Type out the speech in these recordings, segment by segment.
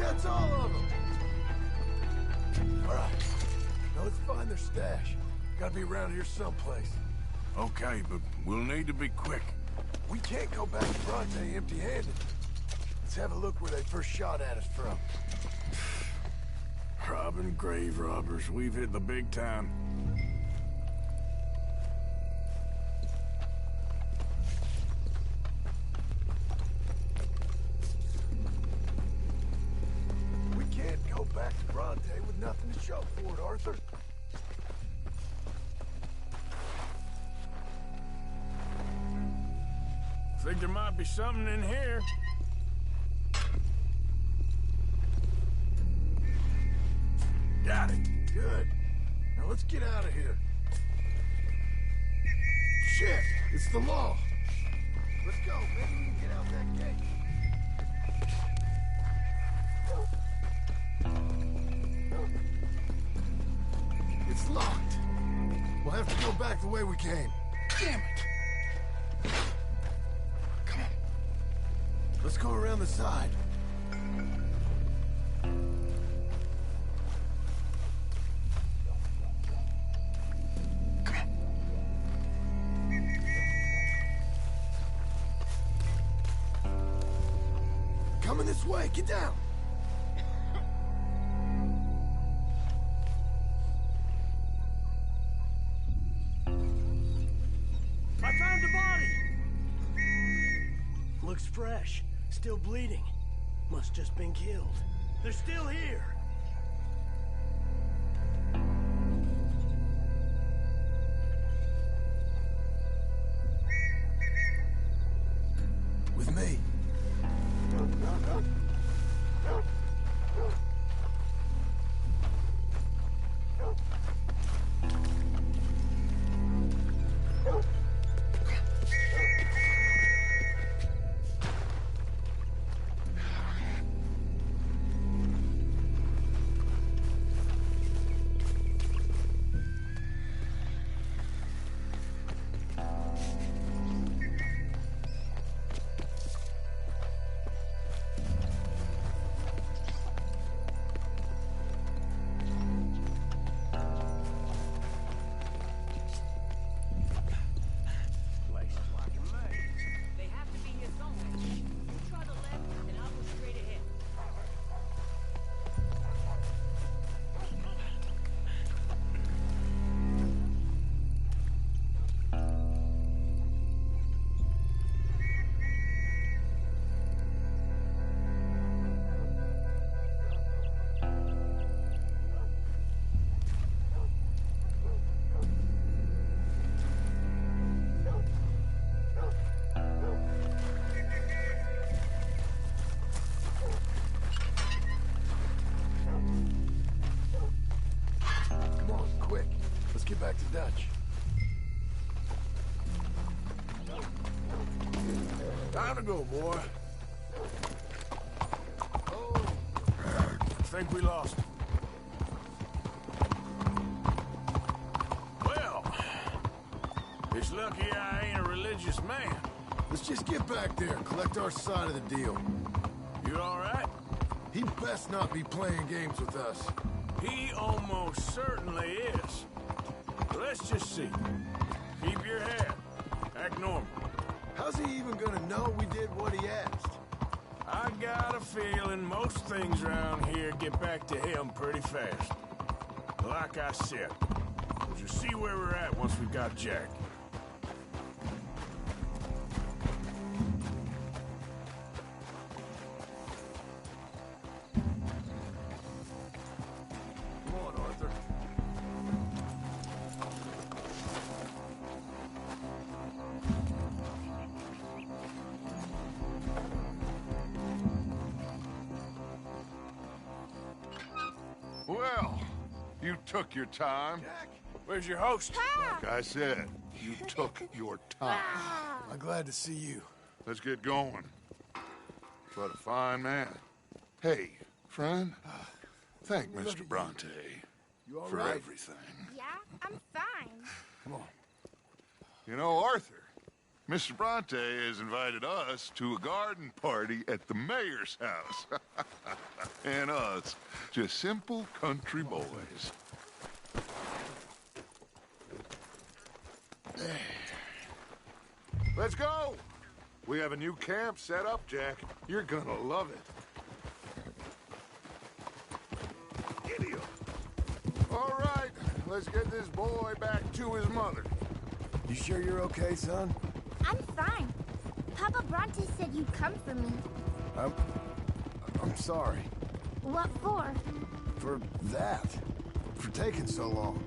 that's all of them. All right. Now let's find their stash. Gotta be around here someplace. Okay, but we'll need to be quick. We can't go back to Bronte empty-handed. Let's have a look where they first shot at us from. Robbing grave robbers. We've hit the big time. We can't go back to Bronte with nothing to show for it, Arthur. Think there might be something in here. Got it. Good. Now let's get out of here. Shit! It's the law. Let's go. Maybe we can get out that gate. It's locked. We'll have to go back the way we came. Damn it! Come on. Let's go around the side. Coming this way. Get down. I found the body! Looks fresh. Still bleeding. Must just been killed. They're still here. With me. They have to be here somewhere. You try the left, and I'll go straight ahead. Come on, quick. Let's get back to Dutch. Time to go, boy. Oh, Think we lost him. Well, it's lucky I ain't a religious man. let's just get back there and collect our side of the deal. You all right? He best not be playing games with us. He almost certainly is. Let's just see. Keep your head. Act normal. How's he even gonna know we did what he asked? I got a feeling most things around here get back to him pretty fast. Like I said, we'll just see where we're at once we've got Jack. Come on, Arthur. Well, you took your time. Jack, Where's your host? Like I said, you took your time. I'm glad to see you. Let's get going. What a fine man. Hey, friend, thank Mr. Bronte You all for right? everything. Yeah, I'm fine. Come on. You know, Arthur, Mr. Bronte has invited us to a garden party at the mayor's house. And us, just simple country boys. Let's go! We have a new camp set up, Jack. You're gonna love it. Giddy up. All right, let's get this boy back to his mother. You sure you're okay, son? I'm fine. Papa Bronte said you'd come for me. I'm sorry. What for? For that. For taking so long.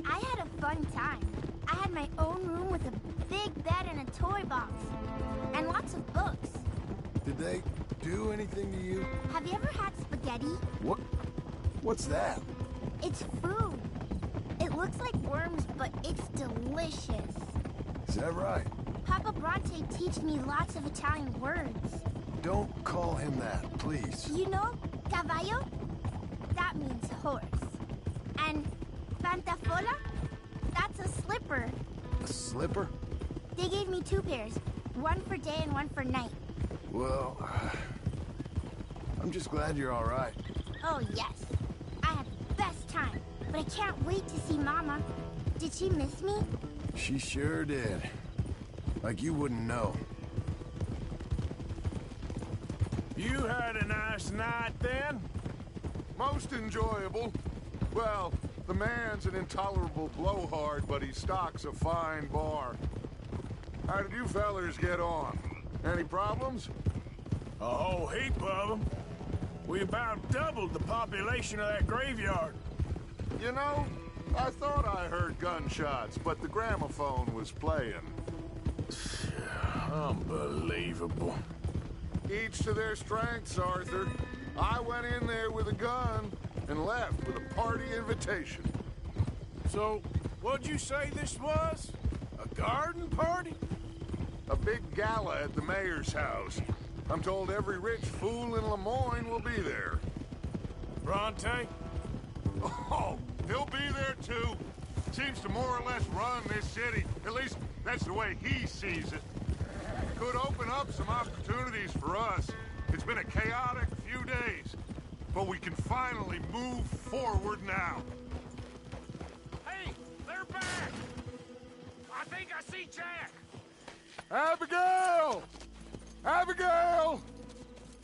I had a fun time. I had my own room with a big bed and a toy box. And lots of books. Did they do anything to you? Have you ever had spaghetti? What's that? It's food. It looks like worms, but it's delicious. Is that right? Papa Bronte teach me lots of Italian words. Don't call him that, please. You know, cavallo? That means horse. And pantafola? That's a slipper. A slipper? They gave me 2 pairs. One for day and one for night. Well, I'm just glad you're all right. Oh, yes. I had the best time. But I can't wait to see Mama. Did she miss me? She sure did. Like you wouldn't know. You had a nice night then? Most enjoyable. Well, the man's an intolerable blowhard, but he stocks a fine bar. How did you fellers get on? Any problems? A whole heap of them. We about doubled the population of that graveyard. You know, I thought I heard gunshots, but the gramophone was playing. Unbelievable. Each to their strengths, Arthur. I went in there with a gun and left with a party invitation. So, what'd you say this was? A garden party? A big gala at the mayor's house. I'm told every rich fool in Lemoyne will be there. Bronte? Oh, he'll be there too. Seems to more or less run this city. At least, that's the way he sees it. Could open up some opportunities for us. It's been a chaotic few days, but we can finally move forward now. Hey, they're back! I think I see Jack! Abigail! Abigail!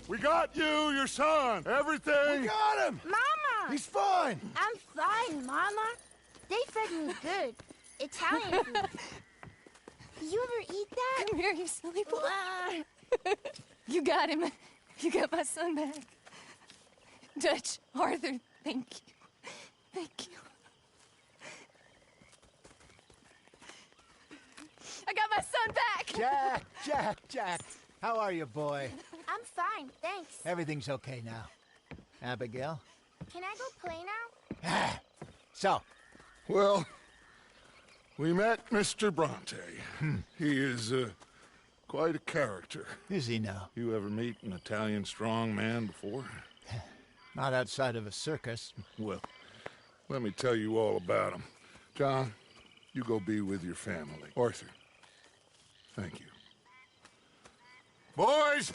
We got you, your son, everything! We got him! Mama! He's fine! I'm fine, Mama. They fed me good. Italian food. You ever eat that? Come here, you silly boy. You got him. You got my son back. Dutch, Arthur, thank you. Thank you. I got my son back! Jack. How are you, boy? I'm fine, thanks. Everything's okay now. Abigail? Can I go play now? So, Well, we met Mr. Bronte. He is, quite a character. is he now? You ever meet an Italian strong man before? Not outside of a circus. Well, let me tell you all about him. John, you go be with your family. Arthur, thank you. Boys,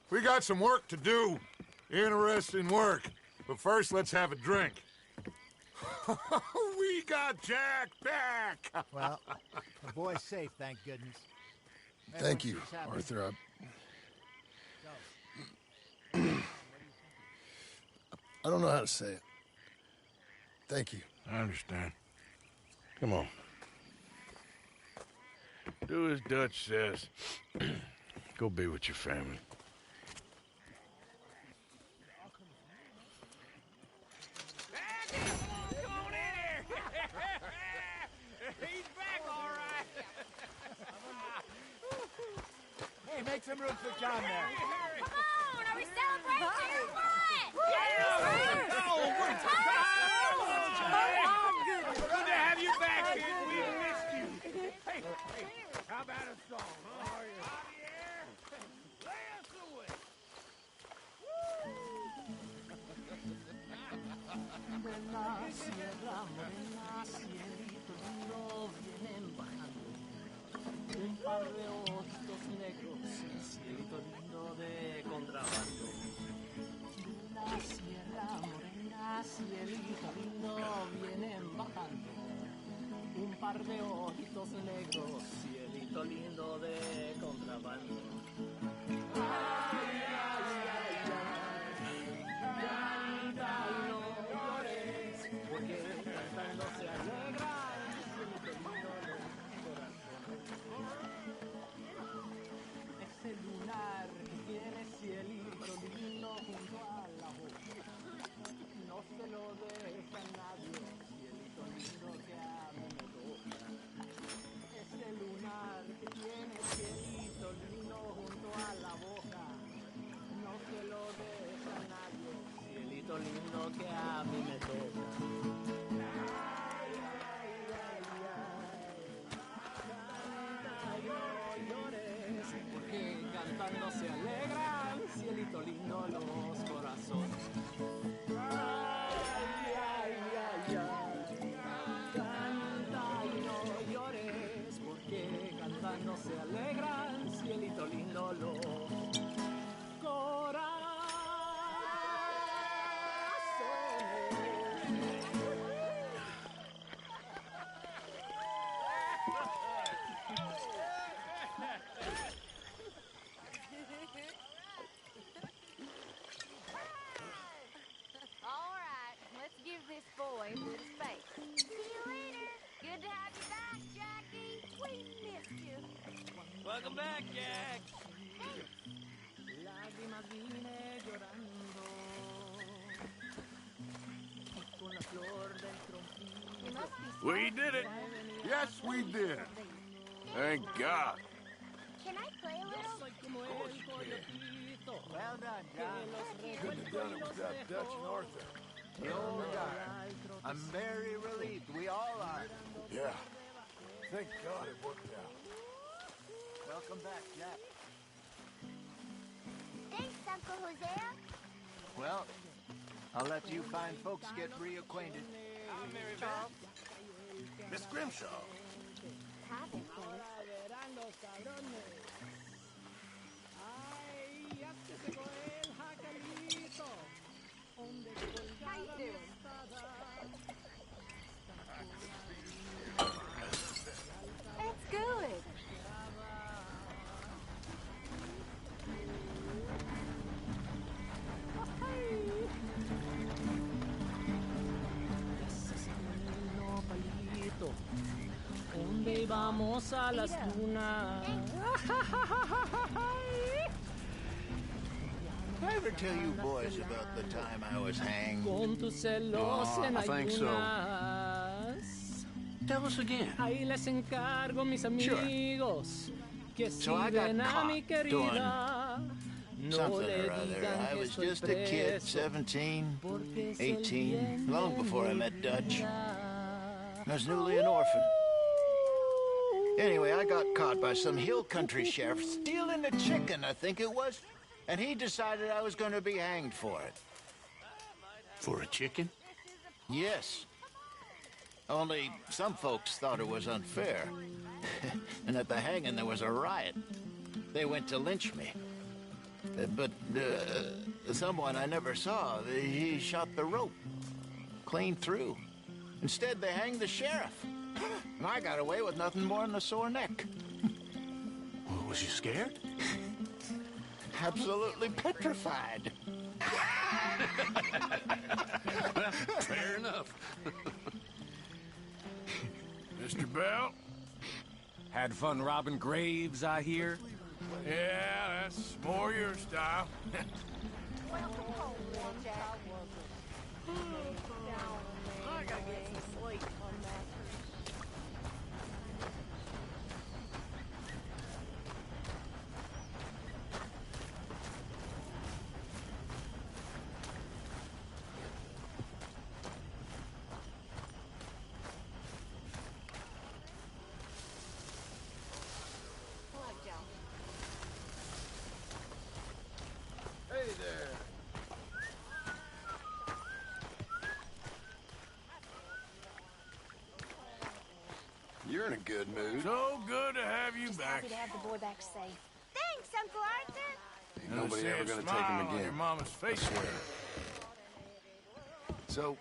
we got some work to do. Interesting work. But first, let's have a drink. We got Jack back! Well, the boy's safe, thank goodness. Thank you, Everyone seems happy. Arthur. I don't know how to say it. Thank you. I understand. Come on. Do as Dutch says. Go be with your family. Come on in here! He's back, all right! Hey, make some room for John there. Come on, are we celebrating or what? Good to have you back, kid. We missed you. Hey, how about a song? How are you? Javier, lay us away. par de ojitos negros, cielito lindo de contrabando. La sierra morena, cielito lindo, vienen bajando. Un par de ojitos negros, cielito lindo de contrabando. Ay, ay, ay, ay, canta y no llores, porque cantando se alegran, cielito lindo los corazones. Ese lunar que tiene cielito lindo junto a la boca, no se lo deja a nadie, cielito lindo que a mí me toca. Ese lunar que tiene cielito lindo junto a la boca, no se lo deja a nadie, cielito lindo que a mí me toca. Ay, ay, ay, ay, canta y no llores, porque cantando se alegran, cielito lindo los corazones. Ay, ay, ay, ay, canta y no llores, porque cantando se alegran, cielito lindo los corazones. All right, let's give this boy a bit of space. See you later. Good to have you back, Jackie. We missed you. Welcome back, Jack. Lágrimas vine llorando con la flor del tronquillo. You must be We did it. Yes, we did. Thank God. Can I play a little? Soy como el coyotito. Well done, John. Couldn't have done it without Dutch and Arthur. You are. I'm very relieved. We all are. Yeah. Thank God it worked out. Welcome back, Jack. Thanks, Uncle Hosea. Well, I'll let you fine folks get reacquainted. Miss Grimshaw. Have it, boys. Verán los cabrones. Ay, ya que se fue el jacalito. Donde colgaba mi espada. That's good. Ese nopalito, donde vamos a las dunas. Did I ever tell you boys about the time I was hanged? Con tus celos en I think so. ayunas. Tell us again. Ahí les encargo, mis amigos, que So I got siguen a mi caught querida. No Something le or other. digan I que was estoy just a kid, preso, 17, porque es el 18, bien long de before I mi met Dutch. vida. I was newly an orphan. Anyway, I got caught by some hill country sheriff stealing a chicken, I think it was. And he decided I was going to be hanged for it. For a chicken? Yes. Only some folks thought it was unfair. And at the hanging, there was a riot. They went to lynch me. But someone I never saw, he shot the rope clean through. Instead, they hanged the sheriff. And I got away with nothing more than a sore neck. Well, was you scared? Absolutely petrified. Well, fair enough. Mr. Bell? Had fun robbing graves, I hear. Yeah, that's more your style. Welcome home, Jack. I gotta get some sleep on that. Hey, you're in a good mood. So good to have you Just back. happy to have the boy back safe. Thanks, Uncle Arthur. Ain't nobody ever gonna take him On your again. mama's face there. So,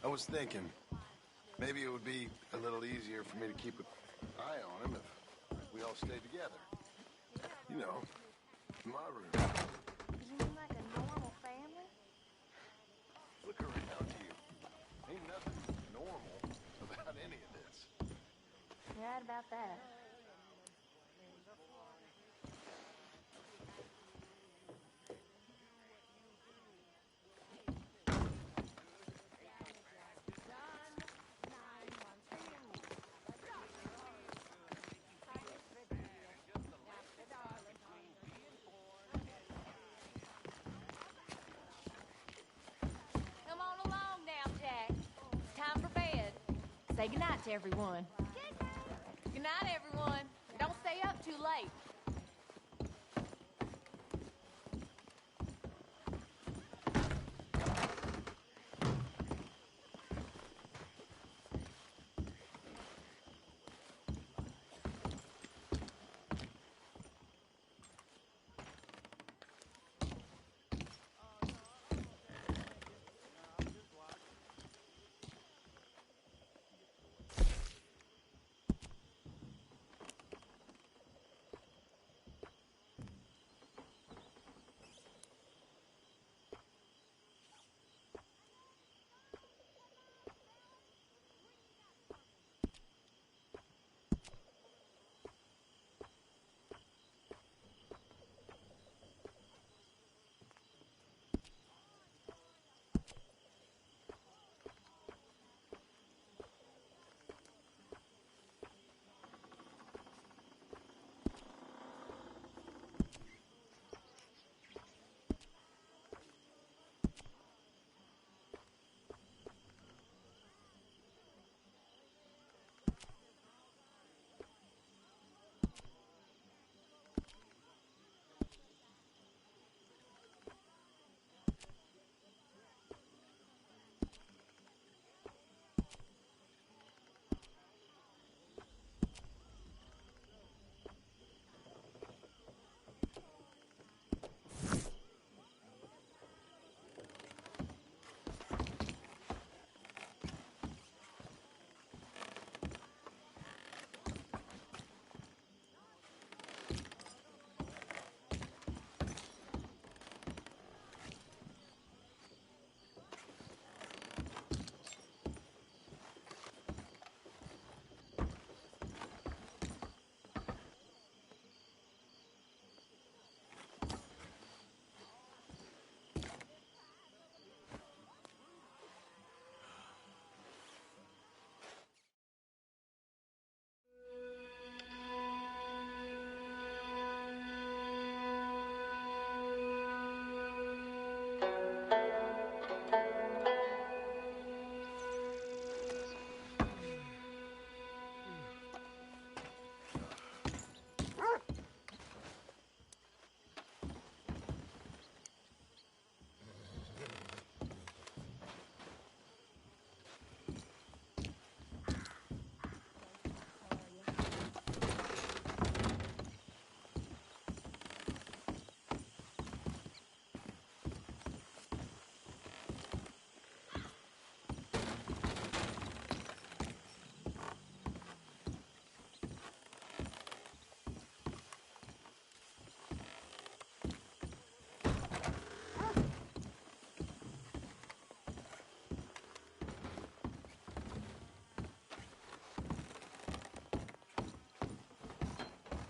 I was thinking, maybe it would be a little easier for me to keep an eye on him if we all stayed together. You know, in my room. You mean like a normal family? Look around you. Ain't nothing normal about any of this. You're right about that. Come on along now, Jack. It's time for bed. Say goodnight to everyone. Good night, everyone. Don't stay up too late.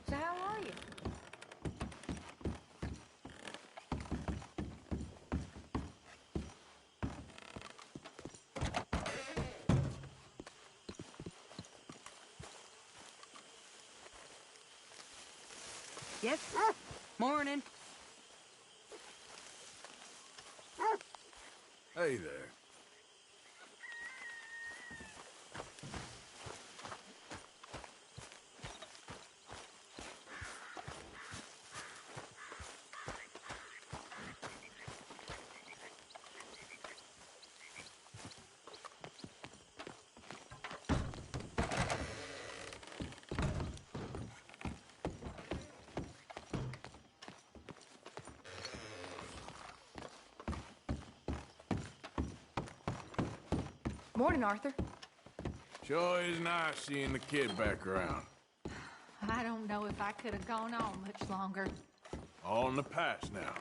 So how are you? Yes. Morning. Hey there. Morning, Arthur. Sure is nice seeing the kid back around. I don't know if I could have gone on much longer. All in the past now.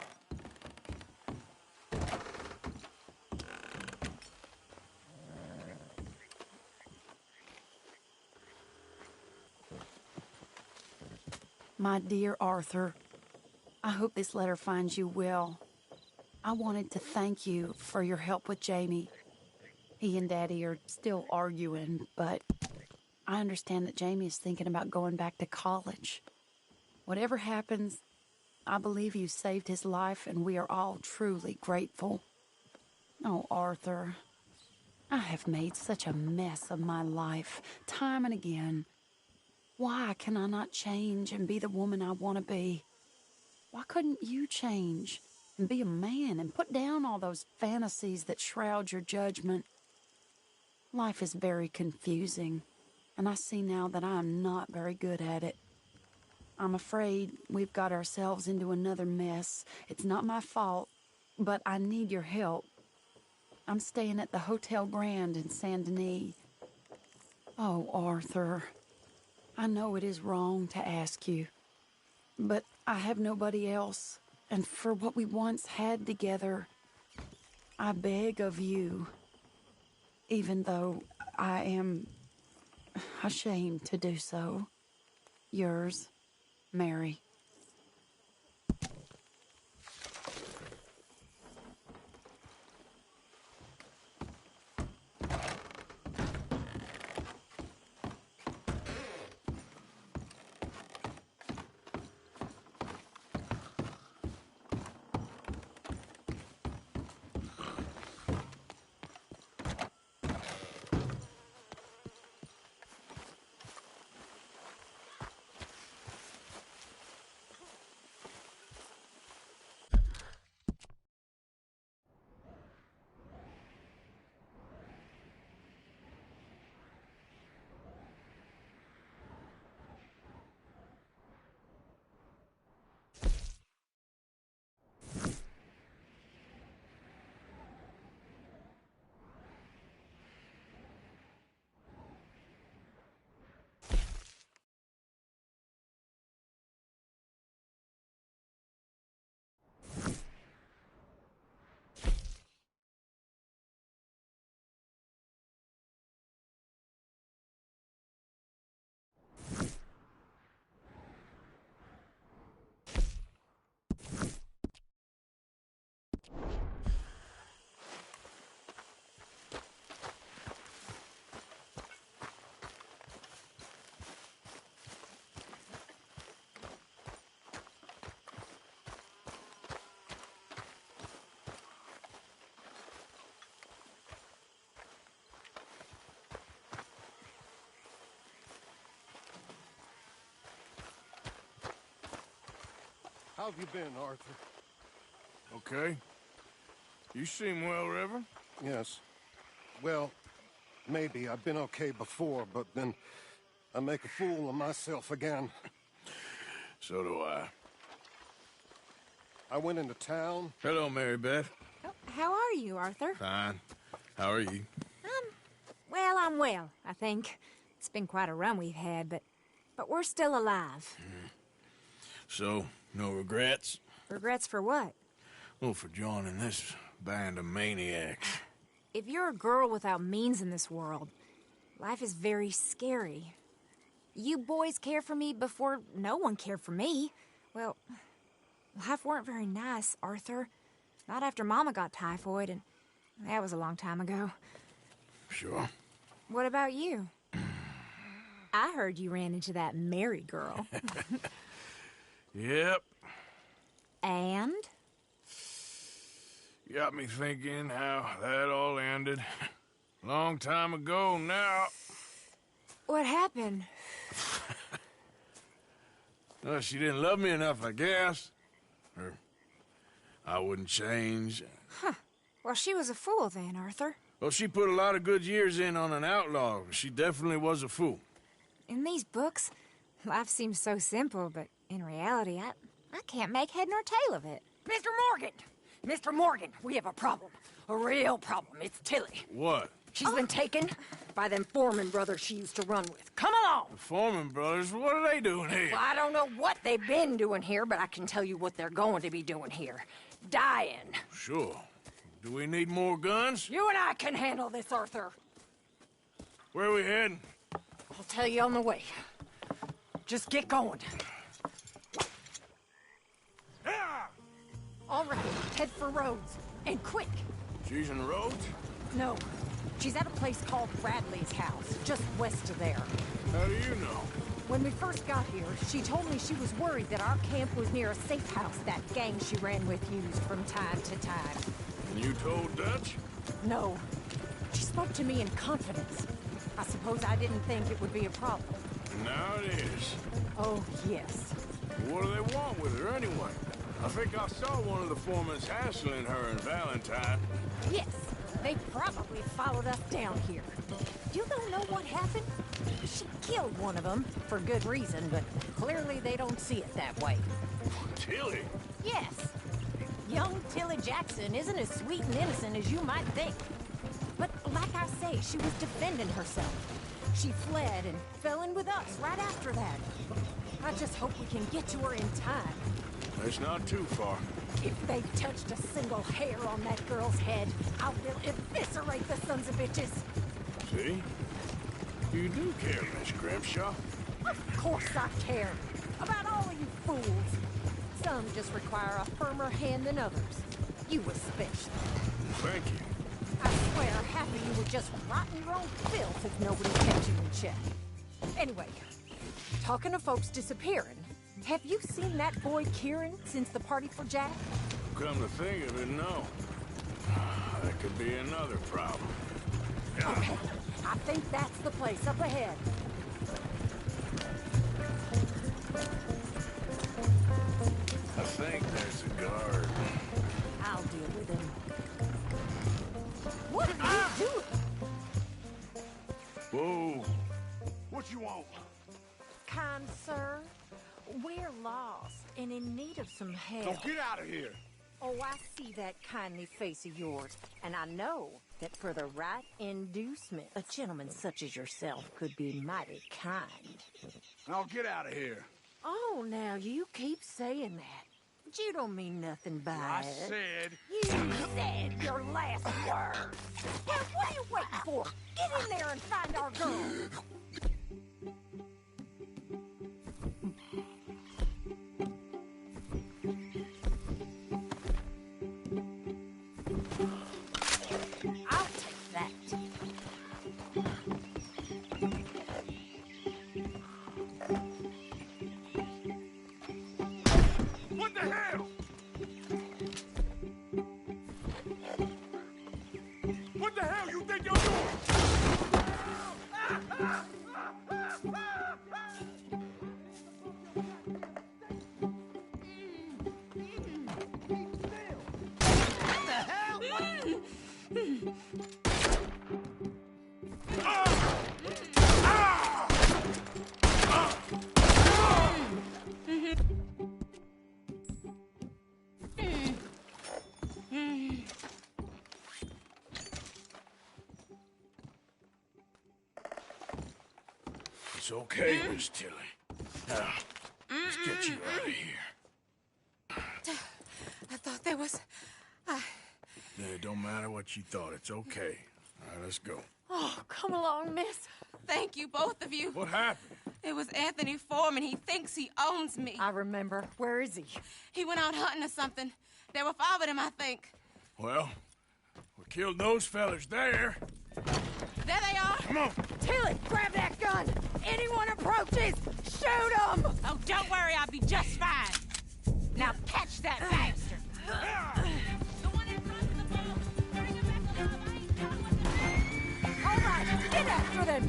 My dear Arthur, I hope this letter finds you well. I wanted to thank you for your help with Jamie. He and Daddy are still arguing, but I understand that Jamie is thinking about going back to college. Whatever happens, I believe you saved his life, and we are all truly grateful. Oh, Arthur, I have made such a mess of my life, time and again. Why can I not change and be the woman I want to be? Why couldn't you change and be a man and put down all those fantasies that shroud your judgment? Life is very confusing, and I see now that I am not very good at it. I'm afraid we've got ourselves into another mess. It's not my fault, but I need your help. I'm staying at the Hotel Grand in Saint Denis. Oh, Arthur, I know it is wrong to ask you, but I have nobody else, and for what we once had together, I beg of you, even though I am ashamed to do so. Yours, Mary. How have you been, Arthur? Okay. You seem well, Reverend. Yes. Well, maybe. I've been okay before, but then I make a fool of myself again. So do I. I went into town. Hello, Mary Beth. Oh, how are you, Arthur? Fine. How are you? Well, I'm well, I think. It's been quite a run we've had, but we're still alive. So, no regrets? Regrets for what? Well, for joining this band of maniacs. If you're a girl without means in this world, life is very scary. You boys cared for me before no one cared for me. Well, life weren't very nice, Arthur. Not after Mama got typhoid, and that was a long time ago. Sure. What about you? I heard you ran into that Mary girl. Yep. And? Got me thinking how that all ended. Long time ago now. What happened? Well, she didn't love me enough, I guess. Or I wouldn't change. Huh. Well, she was a fool then, Arthur. Well, she put a lot of good years in on an outlaw. She definitely was a fool. In these books, life seems so simple, but in reality, I can't make head nor tail of it. Mr. Morgan! Mr. Morgan, we have a problem. A real problem. It's Tilly. What? She's been taken by them Foreman brothers she used to run with. Come along! The Foreman brothers, what are they doing here? Well, I don't know what they've been doing here, but I can tell you what they're going to be doing here. Dying. Sure. Do we need more guns? You and I can handle this, Arthur. Where are we heading? I'll tell you on the way. Just get going. All right, head for Rhodes. And quick. She's in Rhodes? No. She's at a place called Bradley's house, just west of there. How do you know? When we first got here, she told me she was worried that our camp was near a safe house that gang she ran with used from time to time. And you told Dutch? No. She spoke to me in confidence. I suppose I didn't think it would be a problem. And now it is. Oh, yes. What do they want with her anyway? I think I saw one of the foremans hassling her and Valentine. Yes. They probably followed us down here. You don't know what happened? She killed one of them, for good reason, but clearly they don't see it that way. Tilly? Yes. Young Tilly Jackson isn't as sweet and innocent as you might think. But like I say, she was defending herself. She fled and fell in with us right after that. I just hope we can get to her in time. It's not too far. If they've touched a single hair on that girl's head, I will eviscerate the sons of bitches. See? You do care, Miss Grimshaw. Of course I care. About all of you fools. Some just require a firmer hand than others. You especially. Thank you. I swear half of you would just rot in your own filth if nobody kept you in check. Anyway, talking of folks disappearing, have you seen that boy Kieran since the party for Jack? Come to think of it, no. That could be another problem. Okay, I think that's the place up ahead. I think there's a guard. I'll deal with him. What are you doing? Whoa. What you want? Kind sir, we're lost and in need of some help. Don't get out of here. Oh, I see that kindly face of yours, and I know that for the right inducement, a gentleman such as yourself could be mighty kind. Now get out of here. Oh, now you keep saying that. But you don't mean nothing by I it. said... You said your last word. Now, what are you waiting for? Get in there and find our girl. I'll take that. What the hell? What the hell you think you're doing? What the hell? It's okay, Miss Tilly. Now, let's get you out of here. I thought there was... It don't matter what you thought. It's okay. All right, let's go. Oh, come along, miss. Thank you, both of you. What happened? It was Anthony Foreman. He thinks he owns me. I remember. Where is he? He went out hunting or something. There were 5 of them, I think. Well, we killed those fellas there. There they are. Come on. Tilly, grab that gun. Anyone approaches, shoot them. Oh, don't worry. I'll be just fine. Now catch that bastard. The one in front of the boat. Bring him back alive. I ain't done with him. All right, get after them.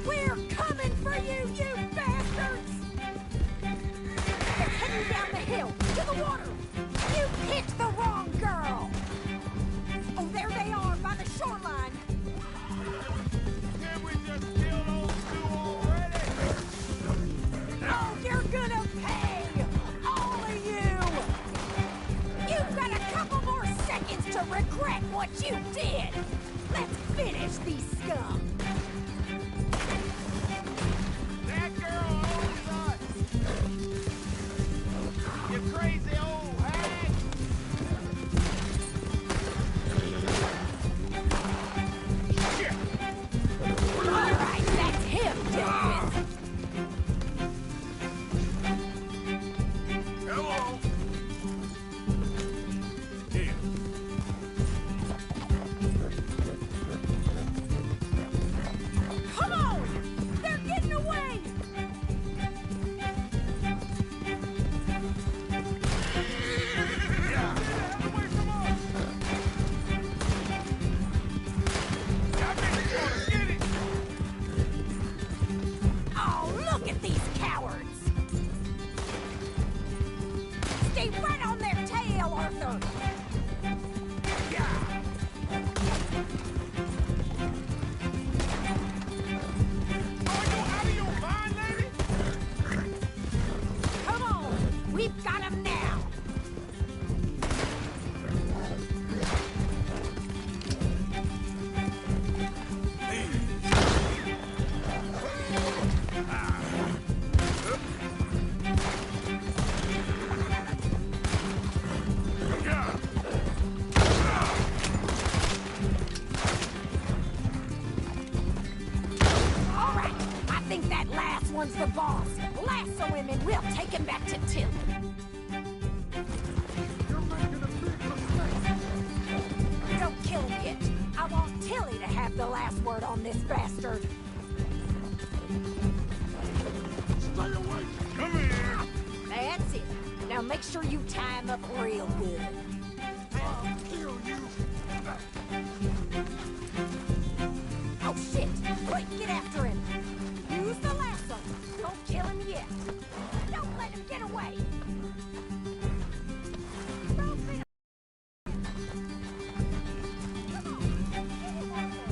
We're coming for you, you bastards! They're heading down the hill, to the water! You picked the wrong girl! Oh, there they are, by the shoreline! Can't we just kill those two already? one's the boss. Lasso him and we'll take him back to Tilly. You're making a big mistake. Don't kill him yet. I want Tilly to have the last word on this bastard. Stay away. Come here. That's it. Now make sure you tie him up real good. I'll kill you. Oh, shit! Quick, get after him! Use the lasso! Don't kill him yet! Don't let him get away! Don't let him... Come on! Get him, Arthur!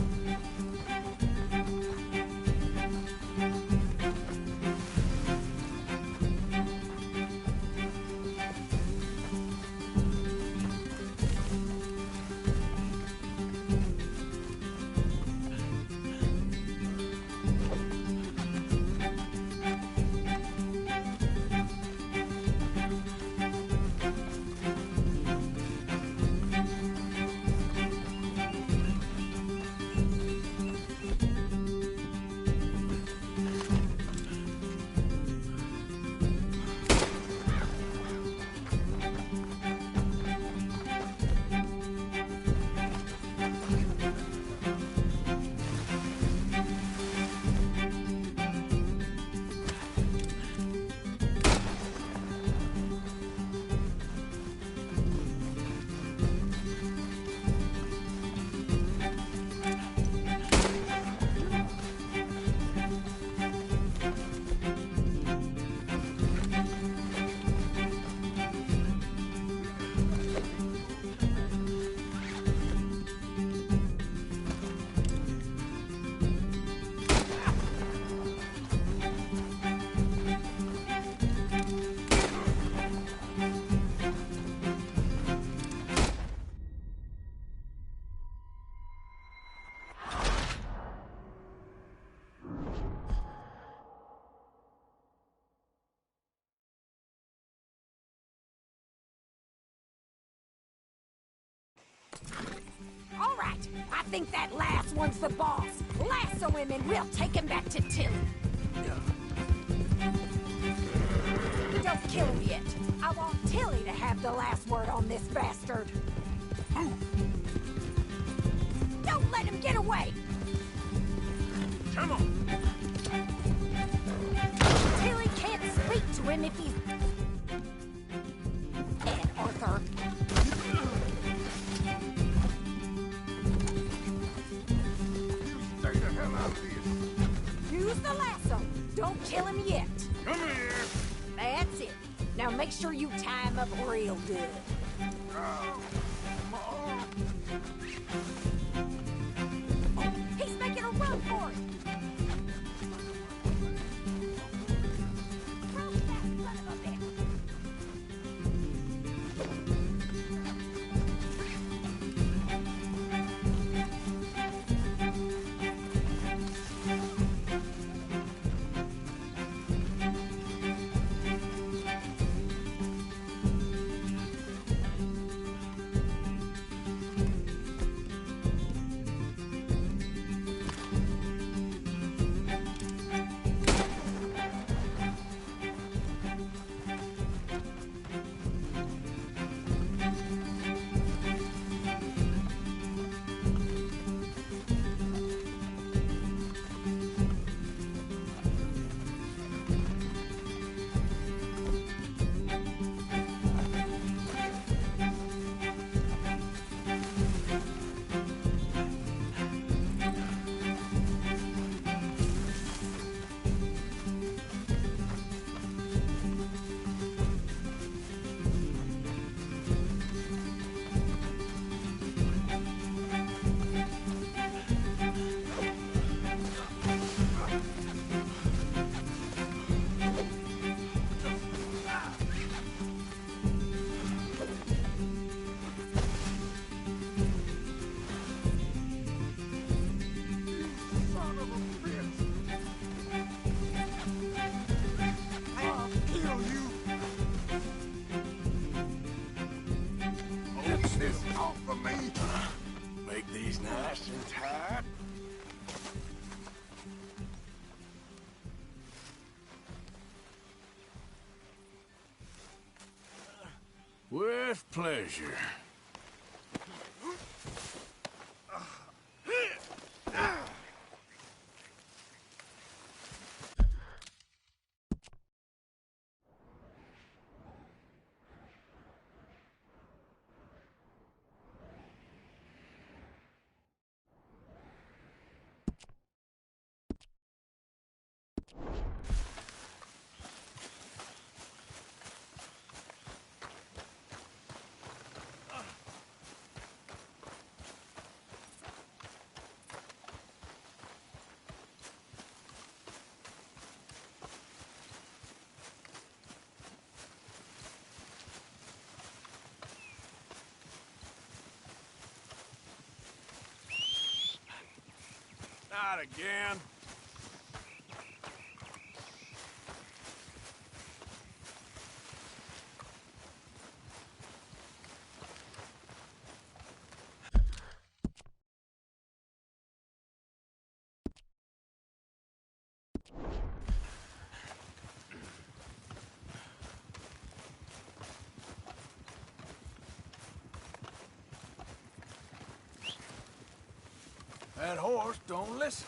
All right, I think that last one's the boss. Lasso him and we'll take him back to Tilly. Don't kill him yet. I want Tilly to have the last word on this bastard. Don't let him get away! Come on! Tilly can't speak to him if he's... dead, Arthur. Stay the hell out of this. Use the lasso. Don't kill him yet. Come here! That's it. Now make sure you tie him up real good. Oh, He's making a run for it. Throw that son of a bitch. With pleasure. Not again. That horse don't listen.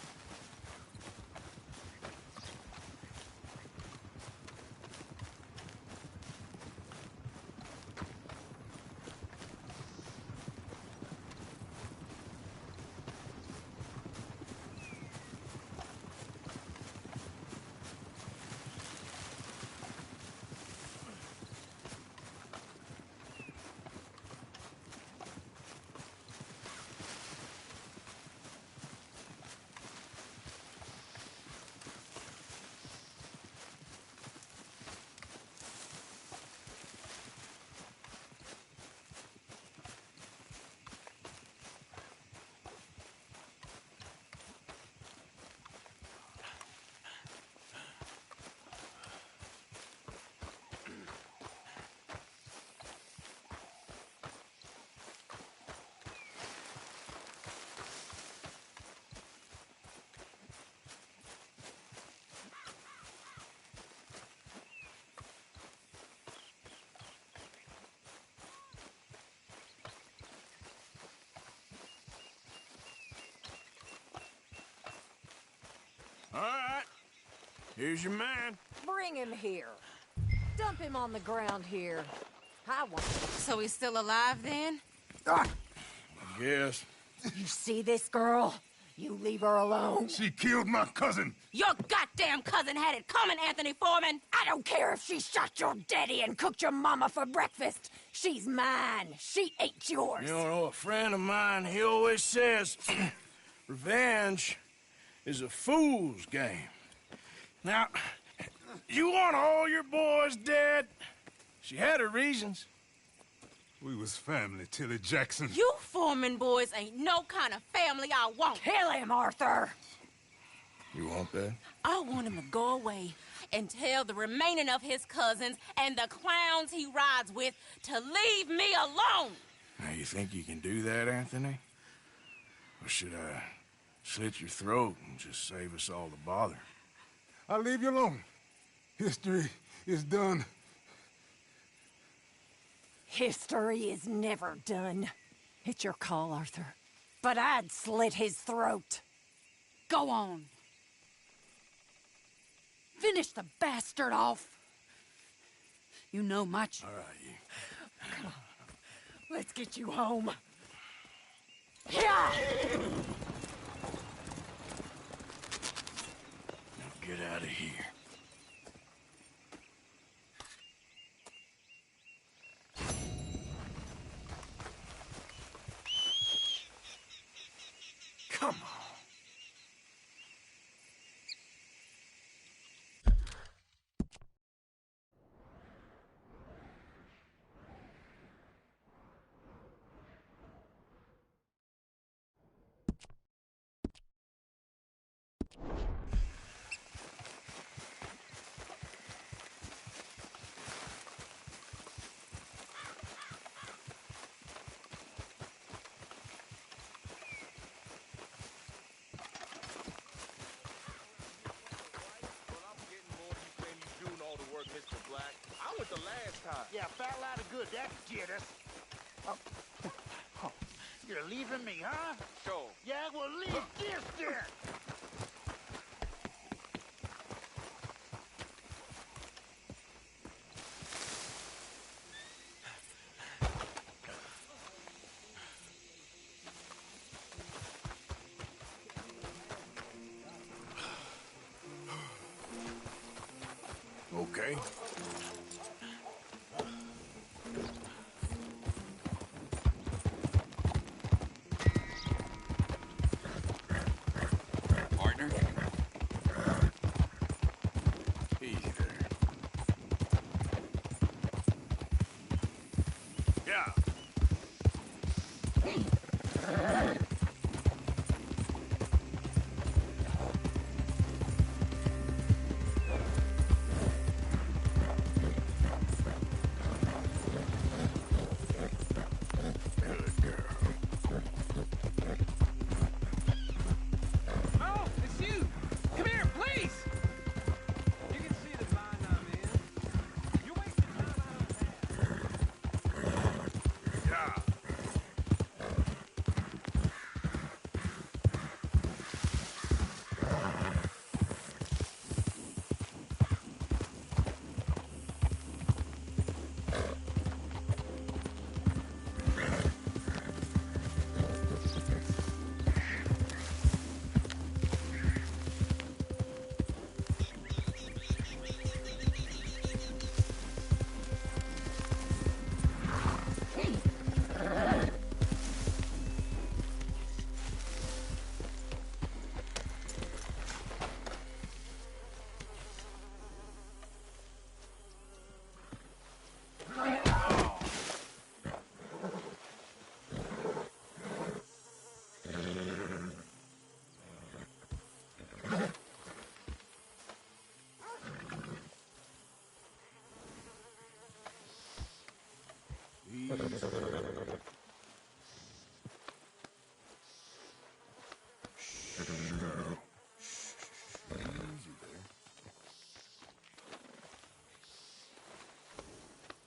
All right. Here's your man. Bring him here. Dump him on the ground here. I want him. So he's still alive then? I guess. You see this girl? You leave her alone. She killed my cousin. Your goddamn cousin had it coming, Anthony Foreman! I don't care if she shot your daddy and cooked your mama for breakfast. She's mine. She ate yours. You know, a friend of mine, he always says, revenge is a fool's game. Now, you want all your boys dead? She had her reasons. We was family, Tilly Jackson. You Foreman boys ain't no kind of family I want. Kill him, Arthur! You want that? I want him to go away and tell the remaining of his cousins and the clowns he rides with to leave me alone. Now, you think you can do that, Anthony? Or should I slit your throat and just save us all the bother? I'll leave you alone. History is done. History is never done. It's your call, Arthur. But I'd slit his throat. Go on. Finish the bastard off. You know much. All right, you. Come on. Let's get you home. Yeah! Now get out of here. Come on. Yeah, fat lot of good. That get us. You're leaving me, huh? Sure. Yeah, well, leave this there. Okay. Partner? Easy there. Yeah. Oh, it's you! Come here, please! You can see the bind I'm in. You're wasting time I don't have. Yeah.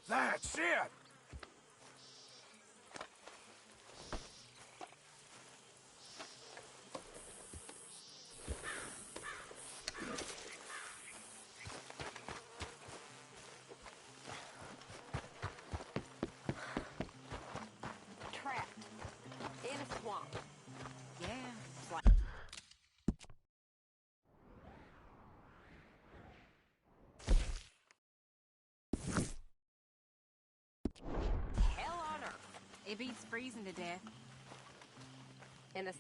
That's it! Trapped. In a swamp. Yeah, it's like... Hell on earth. It beats freezing to death. In the